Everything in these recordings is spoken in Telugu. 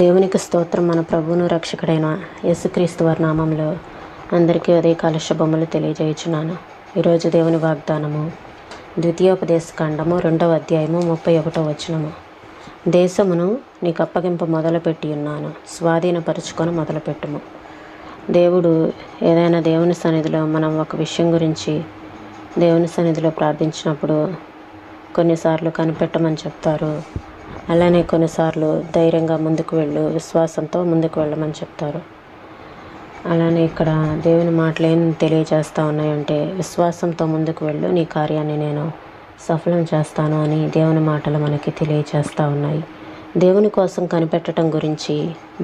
దేవునికి స్తోత్రం. మన ప్రభువును రక్షకుడైన యేసుక్రీస్తు వారి నామంలో అందరికీ ఉదయకాల శుభములు తెలియజేయుచున్నాను. ఈరోజు దేవుని వాగ్దానము ద్వితీయోపదేశకాండము 2వ అధ్యాయము 31వ వచనము. దేశమును నీకు అప్పగింప మొదలుపెట్టి ఉన్నాను, స్వాధీనపరుచుకొని మొదలుపెట్టుము. దేవుడు ఏదైనా దేవుని సన్నిధిలో మనం ఒక విషయం గురించి దేవుని సన్నిధిలో ప్రార్థించినప్పుడు కొన్నిసార్లు కనిపెట్టమని చెప్తారు. అలానే కొన్నిసార్లు ధైర్యంగా ముందుకు వెళ్ళు, విశ్వాసంతో ముందుకు వెళ్ళమని చెప్తారు. అలానే ఇక్కడ దేవుని మాటలు ఏం తెలియజేస్తూ ఉన్నాయంటే, విశ్వాసంతో ముందుకు వెళ్ళు, నీ కార్యాన్ని నేను సఫలం చేస్తాను అని దేవుని మాటలు మనకి తెలియజేస్తూ ఉన్నాయి. దేవుని కోసం కనిపెట్టడం గురించి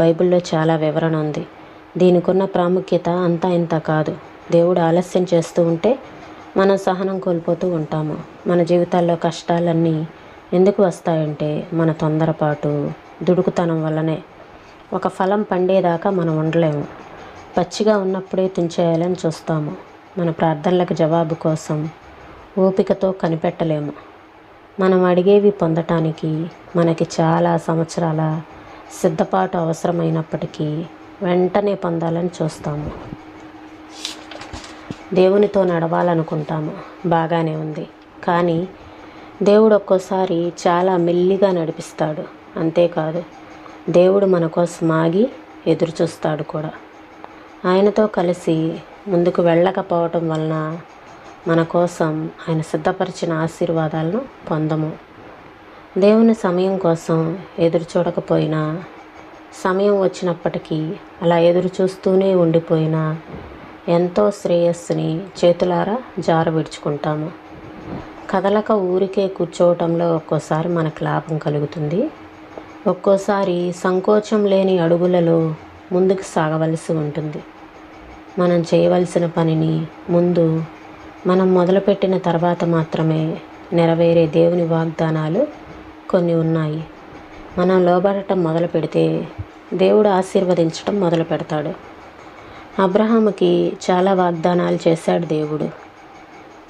బైబిల్లో చాలా వివరణ ఉంది. దీనికి ఉన్న ప్రాముఖ్యత అంతా ఇంత కాదు. దేవుడు ఆలస్యం చేస్తూ ఉంటే మనం సహనం కోల్పోతూ ఉంటాము. మన జీవితాల్లో కష్టాలన్నీ ఎందుకు వస్తాయంటే మన తొందరపాటు, దుడుకుతనం వల్లనే. ఒక ఫలం పండేదాకా మనం ఉండలేము. పచ్చిగా ఉన్నప్పుడే తుంచేయాలని చూస్తాము. మన ప్రార్థనలకు జవాబు కోసం ఓపికతో కనిపెట్టలేము. మనం అడిగేవి పొందటానికి మనకి చాలా సంవత్సరాల సిద్ధపాటు అవసరమైనప్పటికీ వెంటనే పొందాలని చూస్తాము. దేవునితో నడవాలనుకుంటాము, బాగానే ఉంది. కానీ దేవుడు ఒక్కోసారి చాలా మెల్లిగా నడిపిస్తాడు. అంతేకాదు, దేవుడు మన కోసం ఆగి ఎదురు చూస్తాడు కూడా. ఆయనతో కలిసి ముందుకు వెళ్ళకపోవటం వలన మన కోసం ఆయన సిద్ధపరిచిన ఆశీర్వాదాలను పొందము. దేవుని సమయం కోసం ఎదురు చూడకపోయినా, సమయం వచ్చినప్పటికీ అలా ఎదురు చూస్తూనే ఉండిపోయినా ఎంతో శ్రేయస్సుని చేతులారా జార విడుచుకుంటాము. కదలక ఊరికే కూర్చోవటంలో ఒక్కోసారి మనకు లాభం కలుగుతుంది. ఒక్కోసారి సంకోచం లేని అడుగులలో ముందుకు సాగవలసి ఉంటుంది. మనం చేయవలసిన పనిని ముందు మనం మొదలుపెట్టిన తర్వాత మాత్రమే నెరవేరే దేవుని వాగ్దానాలు కొన్ని ఉన్నాయి. మనం లోబడటం మొదలు పెడితే దేవుడు ఆశీర్వదించటం మొదలు పెడతాడు. అబ్రహాముకి చాలా వాగ్దానాలు చేశాడు దేవుడు.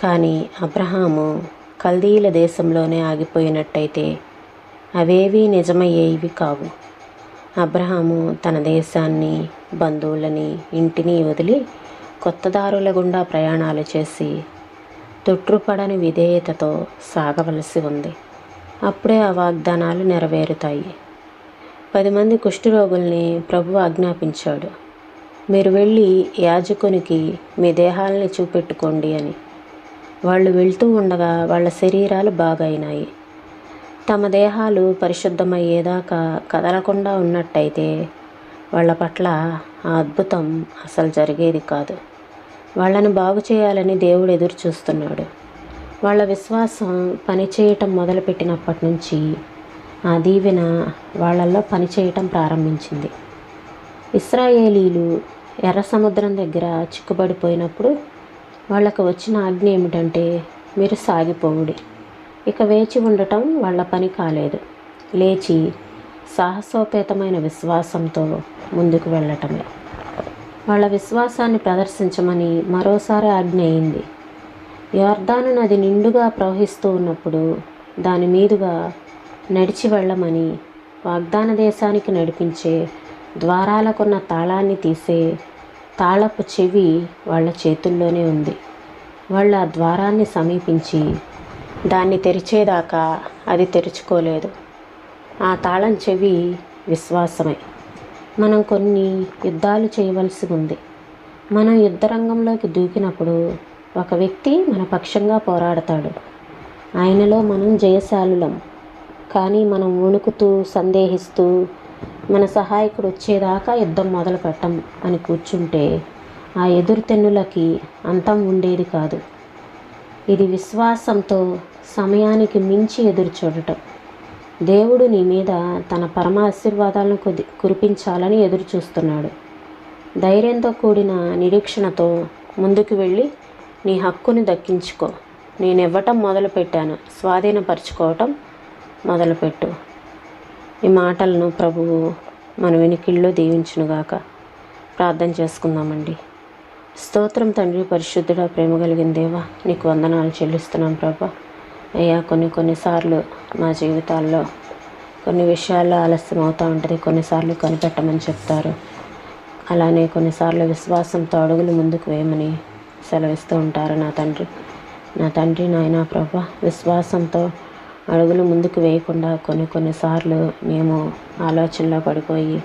కానీ అబ్రహాము కల్దీయుల దేశంలోనే ఆగిపోయినట్టయితే అవేవీ నిజమయ్యేవి కావు. అబ్రహాము తన దేశాన్ని, బంధువులని, ఇంటిని వదిలి కొత్త దారుల గుండా ప్రయాణాలు చేసి తొట్రుపడని విధేయతతో సాగవలసి ఉంది. అప్పుడే ఆ వాగ్దానాలు నెరవేరుతాయి. 10 మంది కుష్ఠరోగుల్ని ప్రభువు ఆజ్ఞాపించాడు, మీరు వెళ్ళి యాజకునికి మీ దేహాలని చూపెట్టుకోండి అని. వాళ్ళు వెళ్తూ ఉండగా వాళ్ళ శరీరాలు బాగైనాయి. తమ దేహాలు పరిశుద్ధమయ్యేదాకా కదలకుండా ఉన్నట్టయితే వాళ్ళ పట్ల ఆ అద్భుతం అసలు జరిగేది కాదు. వాళ్ళని బాగు చేయాలని దేవుడు ఎదురు చూస్తున్నాడు. వాళ్ళ విశ్వాసం పనిచేయటం మొదలుపెట్టినప్పటి నుంచి ఆ దీవెన వాళ్ళల్లో పనిచేయటం ప్రారంభించింది. ఇశ్రాయేలీలు ఎర్ర సముద్రం దగ్గర చిక్కుబడిపోయినప్పుడు వాళ్ళకు వచ్చిన ఆజ్ఞ ఏమిటంటే, మీరు సాగిపోవుడి. ఇక వేచి ఉండటం వాళ్ళ పని కాలేదు. లేచి సాహసోపేతమైన విశ్వాసంతో ముందుకు వెళ్ళటమే. వాళ్ళ విశ్వాసాన్ని ప్రదర్శించమని మరోసారి ఆజ్ఞ అయింది. యొర్దాను నది నిండుగా ప్రవహిస్తూ ఉన్నప్పుడు దాని మీదుగా నడిచి వెళ్ళమని, వాగ్దాన దేశానికి నడిపించే ద్వారాలకున్న తాళాన్ని తీసే తాళపు చెవి వాళ్ళ చేతుల్లోనే ఉంది. వాళ్ళు ఆ ద్వారాన్ని సమీపించి దాన్ని తెరిచేదాకా అది తెరుచుకోలేదు. ఆ తాళం చెవి విశ్వాసమే. మనం కొన్ని యుద్ధాలు చేయవలసి ఉంది. మనం యుద్ధరంగంలోకి దూకినప్పుడు ఒక వ్యక్తి మన పక్షంగా పోరాడతాడు. ఆయనలో మనం జయశాలులం. కానీ మనం వణుకుతూ, సందేహిస్తూ, మన సహాయకుడు వచ్చేదాకా యుద్ధం మొదలు పెట్టం అని కూర్చుంటే ఆ ఎదురుతెన్నులకి అంతం ఉండేది కాదు. ఇది విశ్వాసంతో సమయానికి మించి ఎదురు చూడటం. దేవుడు నీ మీద తన పరమ ఆశీర్వాదాలను కురిపించాలని ఎదురు చూస్తున్నాడు. ధైర్యంతో కూడిన నిరీక్షణతో ముందుకు వెళ్ళి నీ హక్కుని దక్కించుకో. నేను ఇవ్వటం మొదలుపెట్టాను, స్వాధీనపరచుకోవటం మొదలుపెట్టు. ఈ మాటలను ప్రభువు మన వెనుకిల్లో దీవించునుగాక. ప్రార్థన చేసుకుందామండి. స్తోత్రం తండ్రి, పరిశుద్ధుడా, ప్రేమ కలిగిన దేవా, నీకు వందనాలు చెల్లిస్తున్నాం ప్రభా. అయ్యా, కొన్నిసార్లు మా జీవితాల్లో కొన్ని విషయాల్లో ఆలస్యం అవుతూ ఉంటుంది, కొన్నిసార్లు కనిపెట్టమని చెప్తారు. అలానే కొన్నిసార్లు విశ్వాసంతో అడుగులు ముందుకు వేయమని సెలవిస్తూ ఉంటారు నా తండ్రి నాయనా ప్రభా. విశ్వాసంతో అడుగులు ముందుకు వేయకుండా కొన్నిసార్లు మేము ఆలోచనలో పడిపోయి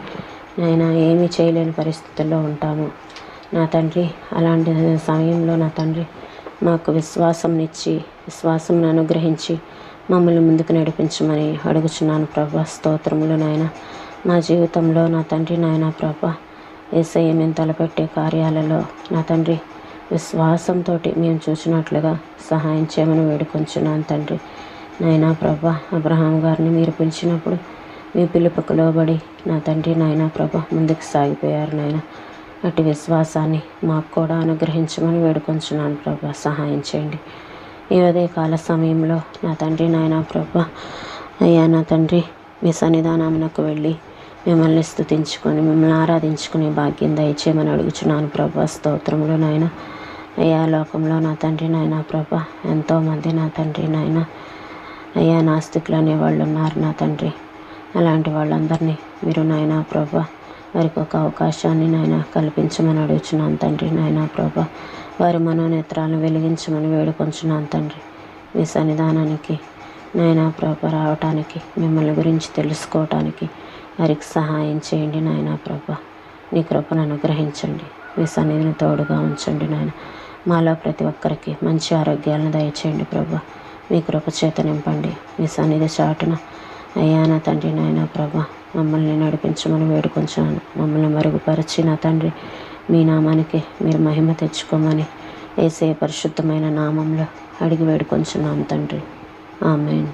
నాయన ఏమీ చేయలేని పరిస్థితుల్లో ఉంటాము నా తండ్రి. అలాంటి సమయంలో నా తండ్రి మాకు విశ్వాసంను అనుగ్రహించి మమ్మల్ని ముందుకు నడిపించమని అడుగుచున్నాను ప్రభా. స్తోత్రములు నాయన. మా జీవితంలో నా తండ్రి నాయన ప్రభా, యేసయ్య మేము తలపెట్టే కార్యాలలో నా తండ్రి విశ్వాసంతో మేము చూసినట్లుగా సహాయం చేయమని వేడుకొంచున్నాను తండ్రి నాయనా ప్రభా. అబ్రహాం గారిని మీరు పిలిచినప్పుడు మీ పిలుపుకు లోబడి నా తండ్రి నాయనా ప్రభా ముందుకు సాగిపోయారు నాయన. అటు విశ్వాసాన్ని మాకు కూడా అనుగ్రహించమని వేడుకొంచున్నాను ప్రభా. సహాయం చేయండి. ఈ ఉదయకాల సమయంలో నా తండ్రి నాయనా ప్రభా, అయ్యా నా తండ్రి మీ సన్నిధానమునకు వెళ్ళి మిమ్మల్ని స్తుతించుకొని మిమ్మల్ని ఆరాధించుకునే భాగ్యం దయచేయమని అడుగుచున్నాను ప్రభా. స్తోత్రములు నాయన. అయ్యా లోకంలో నా తండ్రి నాయనా ప్రభా ఎంతోమంది నా తండ్రి నాయన అయ్యా నాస్తికులు అనేవాళ్ళు ఉన్నారు నా తండ్రి. అలాంటి వాళ్ళందరినీ మీరు నాయనా ప్రభా వారికి ఒక అవకాశాన్ని నాయన కల్పించమని అడుగుచున్నాను తండ్రి నాయనా ప్రభా. వారి మనోనేత్రాలను వెలిగించమని వేడుకొంచున్నాను తండ్రి. మీ సన్నిధానానికి నాయనా ప్రభా రావటానికి, మిమ్మల్ని గురించి తెలుసుకోవటానికి వారికి సహాయం చేయండి నాయనా ప్రభా. నీ కృపను అనుగ్రహించండి. మీ సన్నిధిని తోడుగా ఉంచండి నాయన. మాలో ప్రతి ఒక్కరికి మంచి ఆరోగ్యాలను దయచేయండి ప్రభా. మీ కృప చేత నింపండి. మీ సన్నిధి చాటున అయ్యా నా తండ్రి నాయనా ప్రభా మమ్మల్ని నడిపించమని వేడుకొంచున్నాను. మమ్మల్ని మరుగుపరిచి నా తండ్రి మీ నామానికి మీరు మహిమ తెచ్చుకోమని యేసయ్య పరిశుద్ధమైన నామంలో అడిగి వేడుకొంచున్నాం తండ్రి. ఆమేన్.